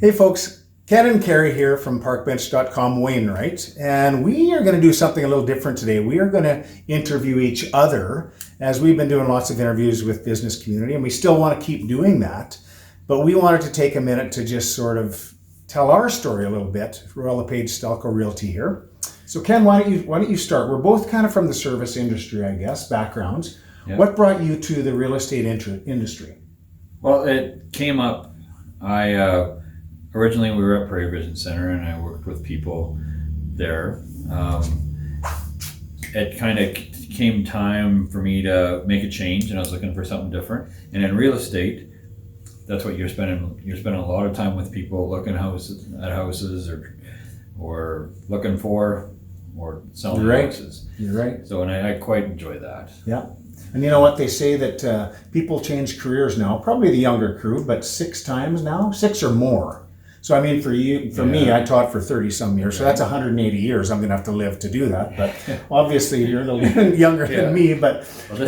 Hey folks, Ken and Kerry here from Parkbench.com Wainwight, and we are going to do something a little different today. We are going to interview each other, as we've been doing lots of interviews with business community, and we still want to keep doing that, but we wanted to take a minute to just sort of tell our story a little bit. We're LePage Stalco Realty here. So Ken, why don't you start? We're both kind of from the service industry, I guess, backgrounds. Yep. What brought you to the real estate industry? Well, it came up. Originally, we were at Prairie Vision Center, and I worked with people there. It kind of came time for me to make a change, and I was looking for something different. And in real estate, that's what you're spending. You're spending a lot of time with people looking at houses, or looking for, or selling houses. You're right. So, and I quite enjoy that. Yeah. And you know what, they say that people change careers now, probably the younger crew, but 6 times now, 6 or more. So I mean, for me, I taught for 30 some years, so that's 180 years I'm going to have to live to do that. But obviously you're a little younger than me. But the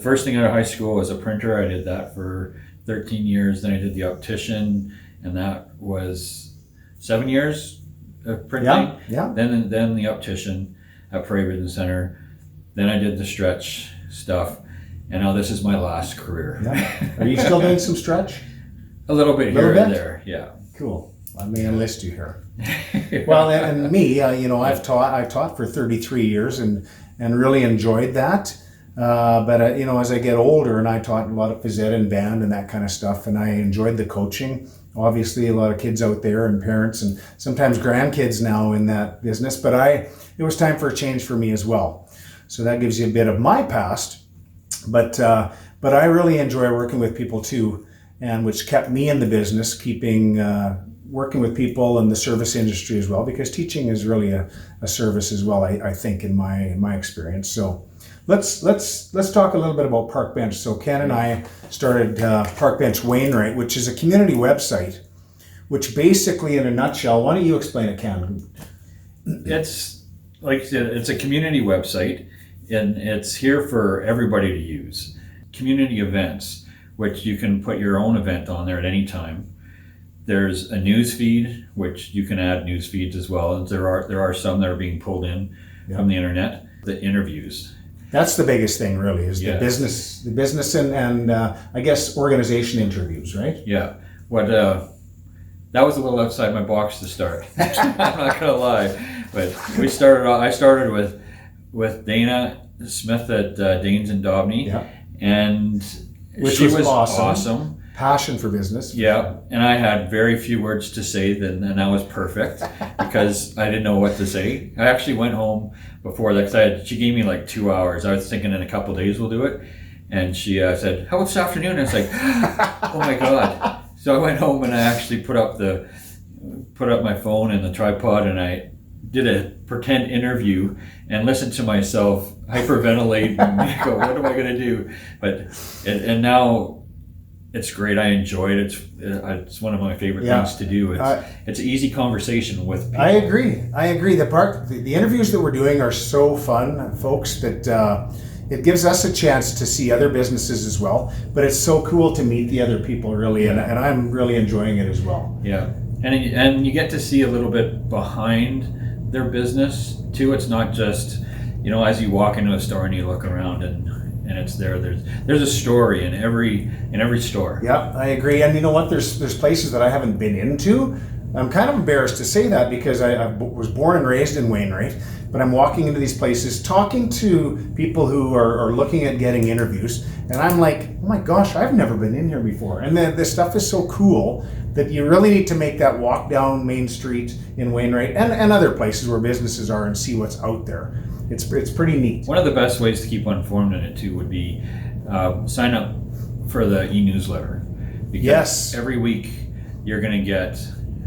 first thing out of high school was a printer. I did that for 13 years. Then I did the optician, and that was 7 years of printing. Yeah. Then the optician at Prairie Vision Center. Then I did the stretch stuff. And now this is my last career. Yeah. Are you still doing some stretch? A little bit here and there, yeah. Cool. I may enlist you here. Well, and me, I've taught for 33 years and really enjoyed that. But as I get older, and I taught a lot of phys ed and band and that kind of stuff, and I enjoyed the coaching. Obviously, a lot of kids out there and parents and sometimes grandkids now in that business. But it was time for a change for me as well. So that gives you a bit of my past. But I really enjoy working with people too, and which kept me in the business, working with people in the service industry as well, because teaching is really a service as well, I think, in my experience. So let's talk a little bit about Parkbench. So Ken and I started Parkbench Wainwight, which is a community website, which basically, in a nutshell, why don't you explain it, Ken? It's, like I said, it's a community website. And it's here for everybody to use. Community events, which you can put your own event on there at any time. There's a news feed, which you can add news feeds as well. And there are some that are being pulled in from the internet. The interviews. That's the biggest thing, really, is the business and I guess organization interviews, right? Yeah. That was a little outside my box to start. I'm not gonna lie, but I started with Dana Smith at Danes and Dobney, and she was awesome. Passion for business. Yeah, and I had very few words to say then, and that was perfect because I didn't know what to say. I actually went home before that because she gave me like 2 hours. I was thinking in a couple of days we'll do it, and she said, "How about this afternoon?" And I was like, "Oh my god!" So I went home and I actually put up my phone and the tripod, and I did a pretend interview and listened to myself hyperventilate and go, what am I going to do? And now it's great. I enjoy it. It's one of my favorite things to do. It's an easy conversation with people. I agree. The interviews that we're doing are so fun, folks, that it gives us a chance to see other businesses as well. But it's so cool to meet the other people, really, and I'm really enjoying it as well. Yeah, and you get to see a little bit behind their business too. It's not just, as you walk into a store and you look around and it's there's a story in every store. Yeah, I agree. And you know what, there's places that I haven't been into. I'm kind of embarrassed to say that because I was born and raised in Wainwright, but I'm walking into these places talking to people who are looking at getting interviews, and I'm like, oh my gosh, I've never been in here before. And the stuff is so cool that you really need to make that walk down Main Street in Wainwright and other places where businesses are and see what's out there. It's pretty neat. One of the best ways to keep one informed in it too would be sign up for the e-newsletter. Because every week you're going to get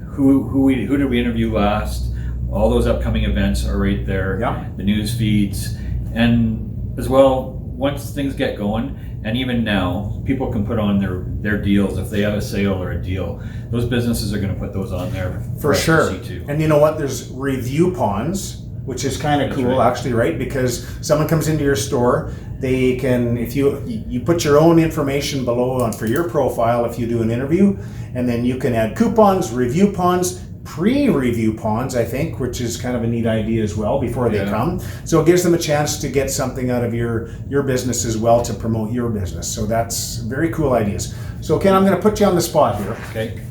who did we interview last. All those upcoming events are right there. Yeah. The news feeds, and as well, once things get going, and even now, people can put on their deals if they have a sale or a deal. Those businesses are going to put those on there for sure. To see too. And you know what? There's review ponds which is kind of That's cool, right. actually, right? Because someone comes into your store, they can, if you put your own information below for your profile if you do an interview, and then you can add coupons, review pawns, pre-review pawns, I think, which is kind of a neat idea as well before they come. So it gives them a chance to get something out of your business as well to promote your business. So that's very cool ideas. So Ken, I'm going to put you on the spot here. Okay.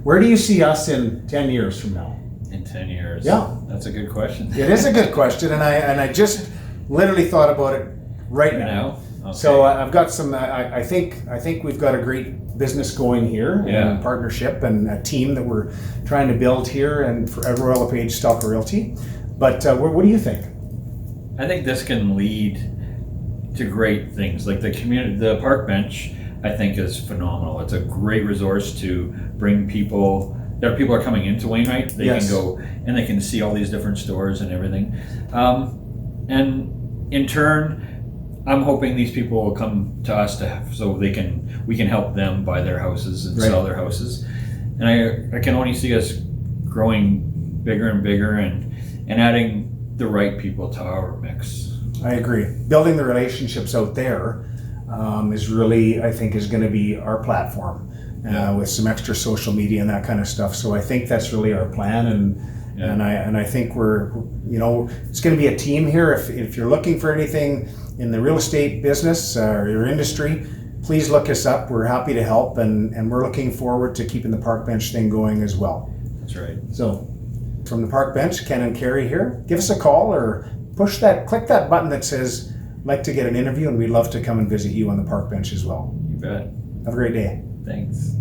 Where do you see us in 10 years from now? In 10 years. Yeah. That's a good question. It is a good question, and I just literally thought about it right now. Okay. So I've got some. I think we've got a great business going here, and partnership, and a team that we're trying to build here, and for LePage Stalco Realty. But what do you think? I think this can lead to great things. Like the community, the Parkbench, I think is phenomenal. It's a great resource to bring people. There are people are coming into Wainwight. They can go and they can see all these different stores and everything. And in turn, I'm hoping these people will come to us so we can help them buy their houses and sell their houses. And I can only see us growing bigger and bigger and adding the right people to our mix. I agree. Building the relationships out there is really, I think, is going to be our platform. With some extra social media and that kind of stuff. So I think that's really our plan, and I think we're, it's going to be a team here. If you're looking for anything in the real estate business or your industry, please look us up. We're happy to help, and we're looking forward to keeping the Parkbench thing going as well. That's right. So from the Parkbench, Ken and Kerry here. Give us a call or click that button that says like to get an interview, and we'd love to come and visit you on the Parkbench as well. You bet. Have a great day. Thanks.